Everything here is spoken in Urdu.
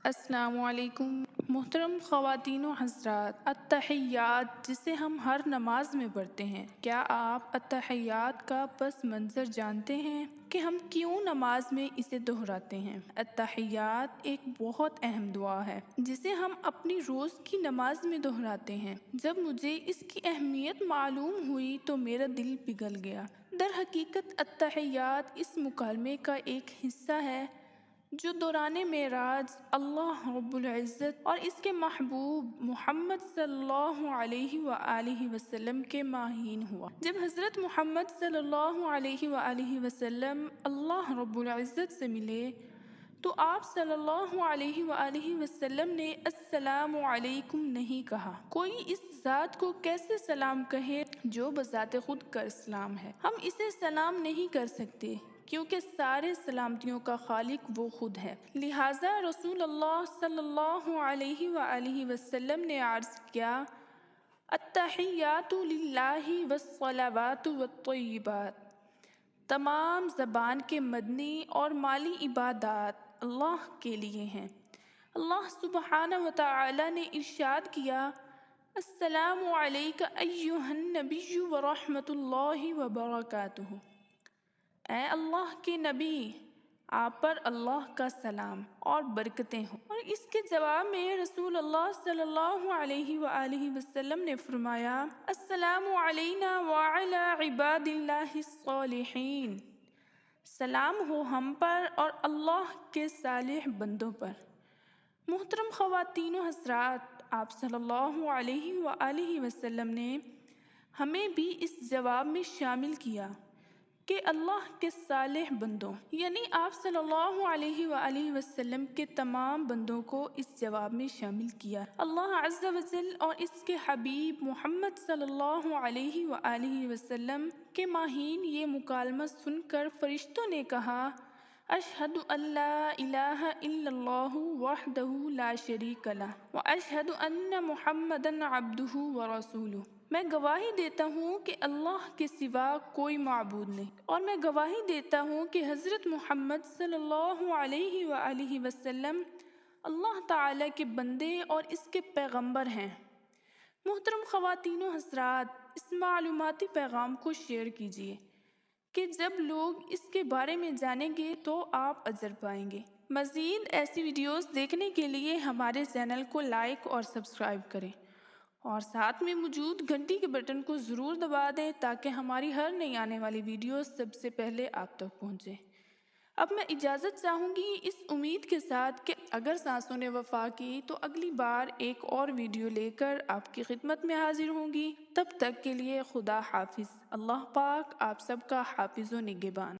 السلام علیکم محترم خواتین و حضرات، التحیات جسے ہم ہر نماز میں پڑھتے ہیں، کیا آپ التحیات کا پس منظر جانتے ہیں کہ ہم کیوں نماز میں اسے دہراتے ہیں؟ التحیات ایک بہت اہم دعا ہے جسے ہم اپنی روز کی نماز میں دہراتے ہیں۔ جب مجھے اس کی اہمیت معلوم ہوئی تو میرا دل پگھل گیا۔ در حقیقت التحیات اس مکالمے کا ایک حصہ ہے جو دوران معراج اللہ رب العزت اور اس کے محبوب محمد صلی اللہ علیہ وآلہ وسلم کے مابین ہوا۔ جب حضرت محمد صلی اللہ علیہ وآلہ وسلم اللہ رب العزت سے ملے تو آپ صلی اللہ علیہ وآلہ وسلم نے السلام علیکم نہیں کہا۔ کوئی اس ذات کو کیسے سلام کہے جو بذات خود کا اسلام ہے؟ ہم اسے سلام نہیں کر سکتے کیونکہ سارے سلامتیوں کا خالق وہ خود ہے۔ لہٰذا رسول اللہ صلی اللہ علیہ وآلہ وسلم نے عرض کیا، التحیات للہ والصلوات والطیبات، تمام زبان کے مدنی اور مالی عبادات اللہ کے لیے ہیں۔ اللہ سبحانہ وتعالی نے ارشاد کیا، السلام علیک ایھا النبی ورحمۃ اللہ وبرکاتہ۔ اے اللہ کے نبی، آپ پر اللہ کا سلام اور برکتیں ہوں۔ اور اس کے جواب میں رسول اللہ صلی اللہ علیہ وآلہ وسلم نے فرمایا، السلام علینا وعلی عباد اللہ الصالحین، سلام ہو ہم پر اور اللہ کے صالح بندوں پر۔ محترم خواتین و حضرات، آپ صلی اللہ علیہ وآلہ وسلم نے ہمیں بھی اس جواب میں شامل کیا کہ اللہ کے صالح بندوں، یعنی آپ صلی اللہ علیہ وآلہ وسلم کے تمام بندوں کو اس جواب میں شامل کیا۔ اللہ عز و جل اور اس کے حبیب محمد صلی اللہ علیہ وآلہ وسلم کے مابین یہ مکالمہ سن کر فرشتوں نے کہا، اشہد ان لا الہ الا اللہ وحدہ لا شریک لہ واشہد ان محمدًا عبدہ ورسولہ۔ میں گواہی دیتا ہوں کہ اللہ کے سوا کوئی معبود نہیں، اور میں گواہی دیتا ہوں کہ حضرت محمد صلی اللہ علیہ وآلہ وسلم اللہ تعالیٰ کے بندے اور اس کے پیغمبر ہیں۔ محترم خواتین و حضرات، اس معلوماتی پیغام کو شیئر کیجیے کہ جب لوگ اس کے بارے میں جانیں گے تو آپ اجر پائیں گے۔ مزید ایسی ویڈیوز دیکھنے کے لیے ہمارے چینل کو لائک اور سبسکرائب کریں، اور ساتھ میں موجود گھنٹی کے بٹن کو ضرور دبا دیں تاکہ ہماری ہر نئی آنے والی ویڈیو سب سے پہلے آپ تک پہنچے۔ اب میں اجازت چاہوں گی اس امید کے ساتھ کہ اگر سانسوں نے وفا کی تو اگلی بار ایک اور ویڈیو لے کر آپ کی خدمت میں حاضر ہوں گی۔ تب تک کے لیے خدا حافظ۔ اللہ پاک آپ سب کا حافظ و نگہبان۔